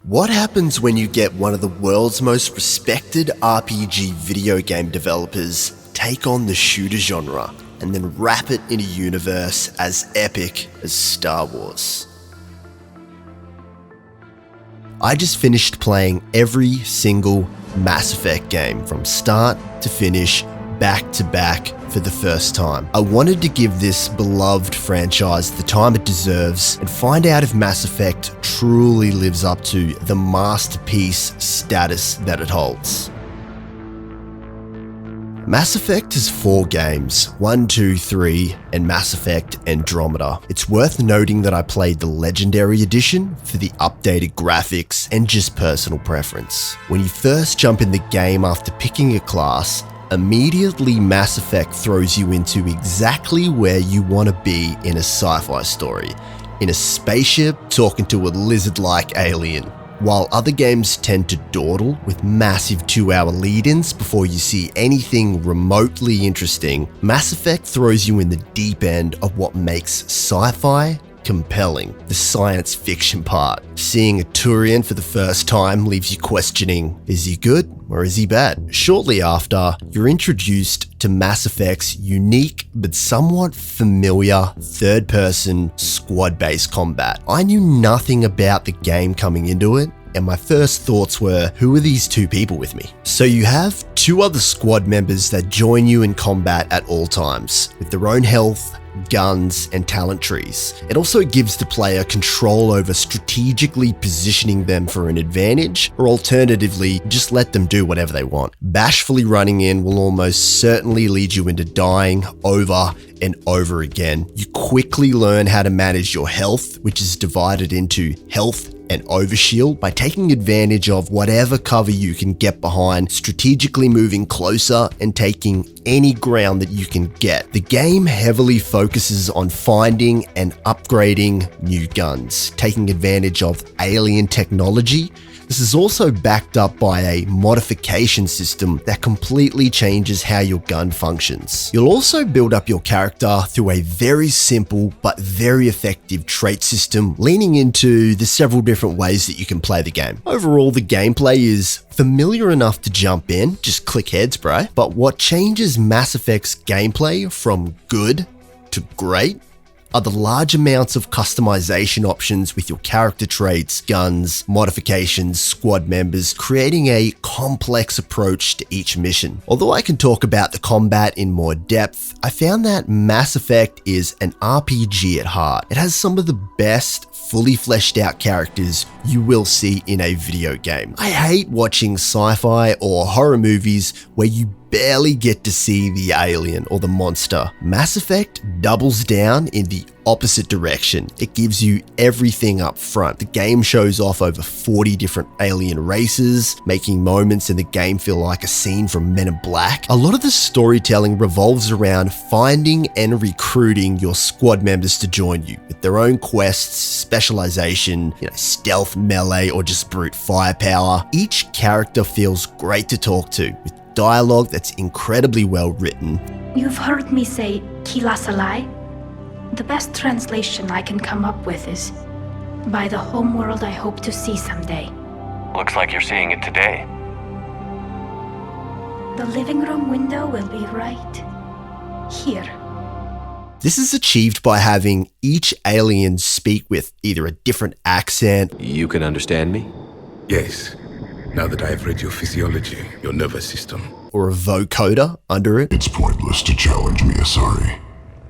What happens when you get one of the world's most respected RPG video game developers take on the shooter genre and then wrap it in a universe as epic as Star Wars? I just finished playing every single Mass Effect game from start to finish, back to back for the first time. I wanted to give this beloved franchise the time it deserves and find out if Mass Effect truly lives up to the masterpiece status that it holds. Mass Effect has 4 games, 1, 2, 3, and Mass Effect Andromeda. It's worth noting that I played the Legendary Edition for the updated graphics and just personal preference. When you first jump in the game after picking a class, immediately Mass Effect throws you into exactly where you want to be in a sci-fi story. In a spaceship, talking to a lizard-like alien. While other games tend to dawdle with massive 2-hour lead-ins before you see anything remotely interesting, Mass Effect throws you in the deep end of what makes sci-fi compelling, the science fiction part. Seeing a Turian for the first time leaves you questioning, is he good or is he bad? Shortly after, you're introduced to Mass Effect's unique but somewhat familiar third-person squad-based combat. I knew nothing about the game coming into it, and my first thoughts were, who are these 2 people with me? So you have 2 other squad members that join you in combat at all times, with their own health, guns, and talent trees. It also gives the player control over strategically positioning them for an advantage, or alternatively, just let them do whatever they want. Bashfully running in will almost certainly lead you into dying over and over again. You quickly learn how to manage your health, which is divided into health and overshield, by taking advantage of whatever cover you can get behind, strategically moving closer and taking any ground that you can get. The game heavily focuses on finding and upgrading new guns, taking advantage of alien technology. This is also backed up by a modification system that completely changes how your gun functions. You'll also build up your character through a very simple but very effective trait system, leaning into the several different ways that you can play the game. Overall, the gameplay is familiar enough to jump in, just click heads, bro. But what changes Mass Effect's gameplay from good to great are the large amounts of customization options with your character traits, guns, modifications, squad members, creating a complex approach to each mission. Although I can talk about the combat in more depth, I found that Mass Effect is an RPG at heart. It has some of the best fully fleshed out characters you will see in a video game. I hate watching sci-fi or horror movies where you barely get to see the alien or the monster. Mass Effect doubles down in the opposite direction. It gives you everything up front. The game shows off over 40 different alien races, making moments in the game feel like a scene from Men in Black. A lot of the storytelling revolves around finding and recruiting your squad members to join you with their own quests, specialization, stealth, melee, or just brute firepower. Each character feels great to talk to, with dialogue that's incredibly well written. You've heard me say Kila Salai? The best translation I can come up with is, by the homeworld I hope to see someday. Looks like you're seeing it today. The living room window will be right here. This is achieved by having each alien speak with either a different accent. You can understand me? Yes. Now that I have read your physiology, your nervous system. Or a vocoder under it. It's pointless to challenge me, Asari.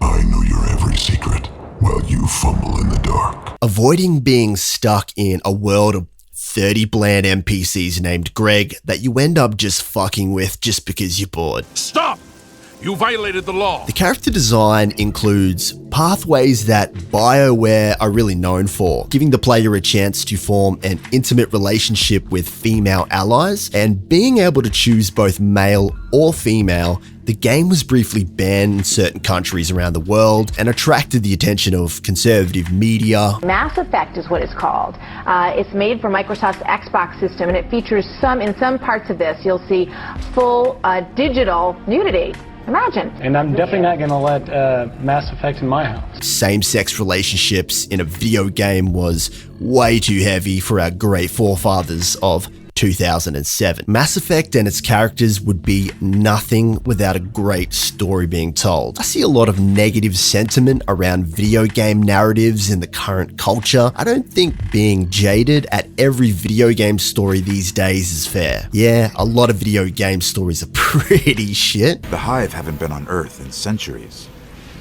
I know your every secret, while you fumble in the dark. Avoiding being stuck in a world of 30 bland NPCs named Greg that you end up just fucking with just because you're bored. Stop! You violated the law. The character design includes pathways that BioWare are really known for, giving the player a chance to form an intimate relationship with female allies, and being able to choose both male or female. The game was briefly banned in certain countries around the world and attracted the attention of conservative media. Mass Effect is what it's called. It's made for Microsoft's Xbox system, and it features in some parts of this, you'll see full digital nudity. Imagine. And I'm definitely not going to let Mass Effect in my house. Same-sex relationships in a video game was way too heavy for our great forefathers of 2007. Mass Effect and its characters would be nothing without a great story being told. I see a lot of negative sentiment around video game narratives in the current culture. I don't think being jaded at every video game story these days is fair. Yeah, a lot of video game stories are pretty shit. The Hive haven't been on Earth in centuries.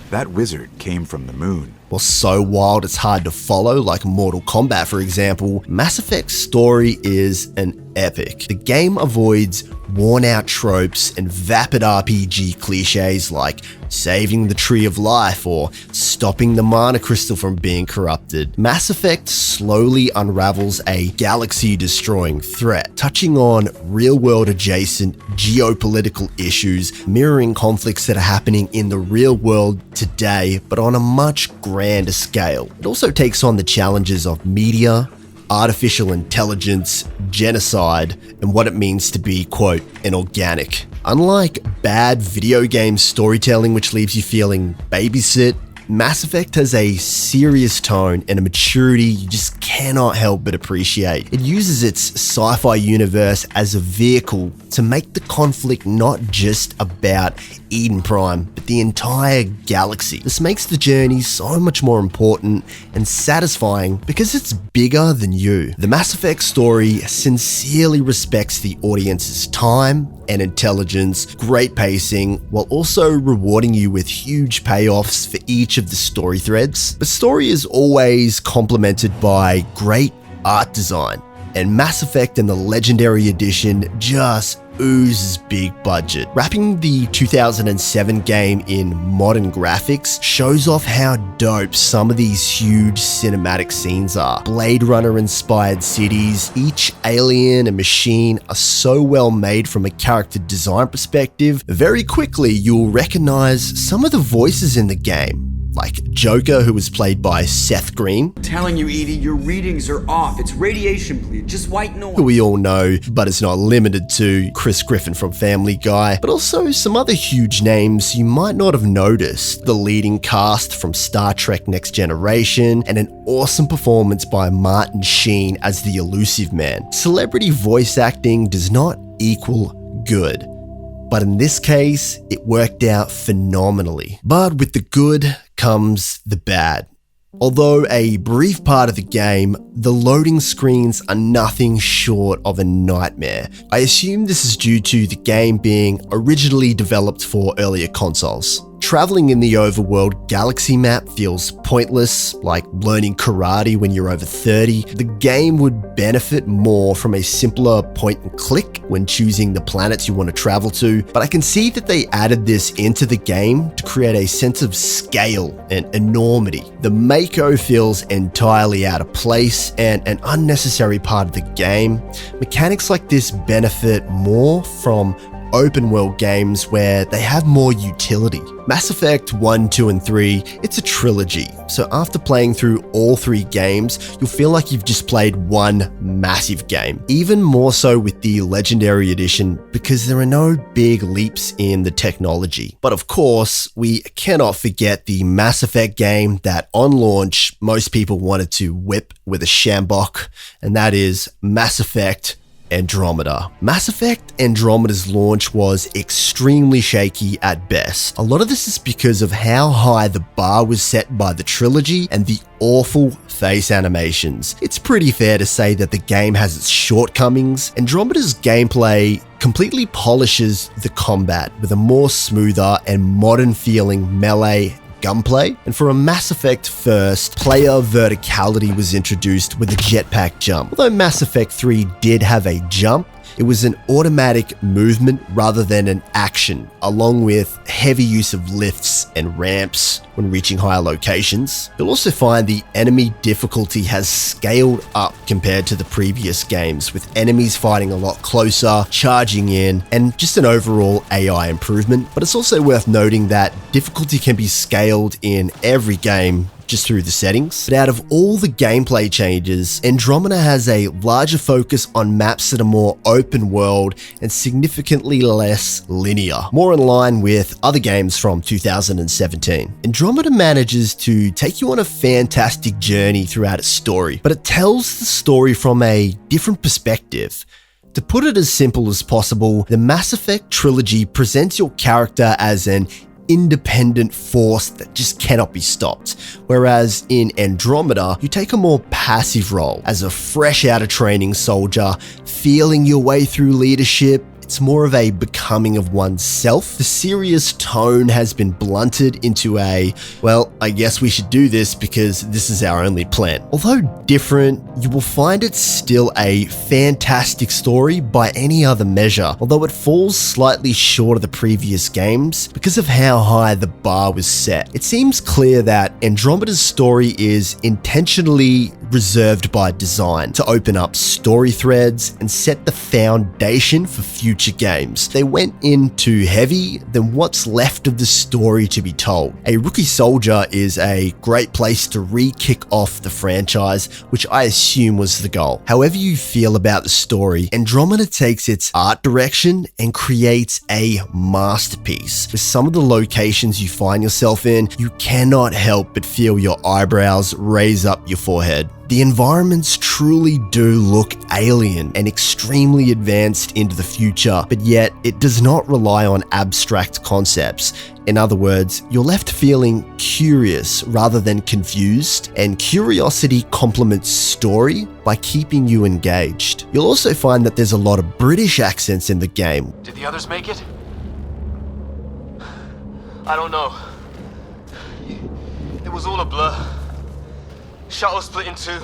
That wizard came from the moon. Well, so wild it's hard to follow, like Mortal Kombat for example, Mass Effect's story is an epic. The game avoids worn-out tropes and vapid RPG cliches like saving the Tree of Life or stopping the mana crystal from being corrupted. Mass Effect slowly unravels a galaxy-destroying threat, touching on real-world adjacent geopolitical issues, mirroring conflicts that are happening in the real world today, but on a much grander scale. It also takes on the challenges of media, artificial intelligence, genocide, and what it means to be, quote, an organic. Unlike bad video game storytelling which leaves you feeling babysit, Mass Effect has a serious tone and a maturity you just cannot help but appreciate. It uses its sci-fi universe as a vehicle to make the conflict not just about Eden Prime, but the entire galaxy. This makes the journey so much more important and satisfying because it's bigger than you. The Mass Effect story sincerely respects the audience's time and intelligence, great pacing, while also rewarding you with huge payoffs for each of the story threads. The story is always complemented by great art design, and Mass Effect and the Legendary Edition just oozes big budget. Wrapping the 2007 game in modern graphics shows off how dope some of these huge cinematic scenes are. Blade Runner inspired cities, each alien and machine are so well made from a character design perspective. Very quickly you'll recognize some of the voices in the game, like Joker, who was played by Seth Green. I'm telling you, Edie, your readings are off. It's radiation bleed, just white noise. Who we all know, but it's not limited to, Chris Griffin from Family Guy, but also some other huge names you might not have noticed. The leading cast from Star Trek Next Generation, and an awesome performance by Martin Sheen as the Elusive Man. Celebrity voice acting does not equal good, but in this case, it worked out phenomenally. But with the good comes the bad. Although a brief part of the game, the loading screens are nothing short of a nightmare. I assume this is due to the game being originally developed for earlier consoles. Traveling in the overworld galaxy map feels pointless, like learning karate when you're over 30. The game would benefit more from a simpler point and click when choosing the planets you want to travel to, but I can see that they added this into the game to create a sense of scale and enormity. The Mako feels entirely out of place and an unnecessary part of the game. Mechanics like this benefit more from open world games where they have more utility. Mass Effect 1, 2, and 3, it's a trilogy, so after playing through all 3 games, you'll feel like you've just played one massive game. Even more so with the Legendary Edition because there are no big leaps in the technology. But of course, we cannot forget the Mass Effect game that on launch, most people wanted to whip with a shambok, and that is Mass Effect Andromeda. Mass Effect Andromeda's launch was extremely shaky at best. A lot of this is because of how high the bar was set by the trilogy and the awful face animations. It's pretty fair to say that the game has its shortcomings. Andromeda's gameplay completely polishes the combat with a more smoother and modern feeling melee gunplay, and for a Mass Effect first, player verticality was introduced with a jetpack jump. Although Mass Effect 3 did have a jump, it was an automatic movement rather than an action, along with heavy use of lifts and ramps when reaching higher locations. You'll also find the enemy difficulty has scaled up compared to the previous games, with enemies fighting a lot closer, charging in, and just an overall AI improvement. But it's also worth noting that difficulty can be scaled in every game just through the settings. But out of all the gameplay changes, Andromeda has a larger focus on maps that are more open world and significantly less linear, more in line with other games from 2017. Andromeda manages to take you on a fantastic journey throughout its story, but it tells the story from a different perspective. To put it as simple as possible, the Mass Effect trilogy presents your character as an independent force that just cannot be stopped. Whereas in Andromeda, you take a more passive role as a fresh out of training soldier, feeling your way through leadership. It's more of a becoming of oneself. The serious tone has been blunted into a, well, I guess we should do this because this is our only plan. Although different, you will find it still a fantastic story by any other measure, although it falls slightly short of the previous games because of how high the bar was set. It seems clear that Andromeda's story is intentionally reserved by design to open up story threads and set the foundation for future games. They went in too heavy, then what's left of the story to be told? A rookie soldier is a great place to re-kick off the franchise, which I assume was the goal. However you feel about the story, Andromeda takes its art direction and creates a masterpiece. With some of the locations you find yourself in, you cannot help but feel your eyebrows raise up your forehead. The environments truly do look alien and extremely advanced into the future, but yet it does not rely on abstract concepts. In other words, you're left feeling curious rather than confused, and curiosity complements story by keeping you engaged. You'll also find that there's a lot of British accents in the game. Did the others make it? I don't know. It was all a blur. Shuttle split in two.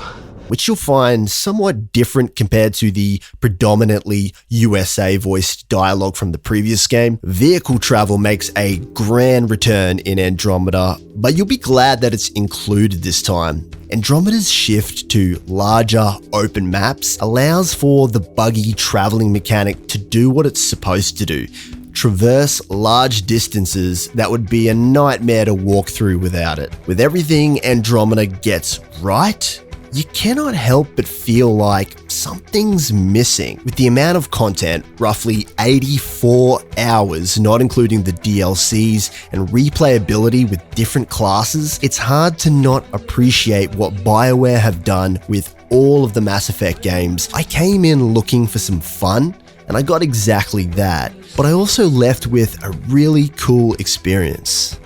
Which you'll find somewhat different compared to the predominantly USA voiced dialogue from the previous game. Vehicle travel makes a grand return in Andromeda, but you'll be glad that it's included this time. Andromeda's shift to larger open maps allows for the buggy traveling mechanic to do what it's supposed to do. Traverse large distances that would be a nightmare to walk through without it. With everything Andromeda gets right, you cannot help but feel like something's missing. With the amount of content, roughly 84 hours, not including the DLCs and replayability with different classes, it's hard to not appreciate what BioWare have done with all of the Mass Effect games. I came in looking for some fun, and I got exactly that, but I also left with a really cool experience.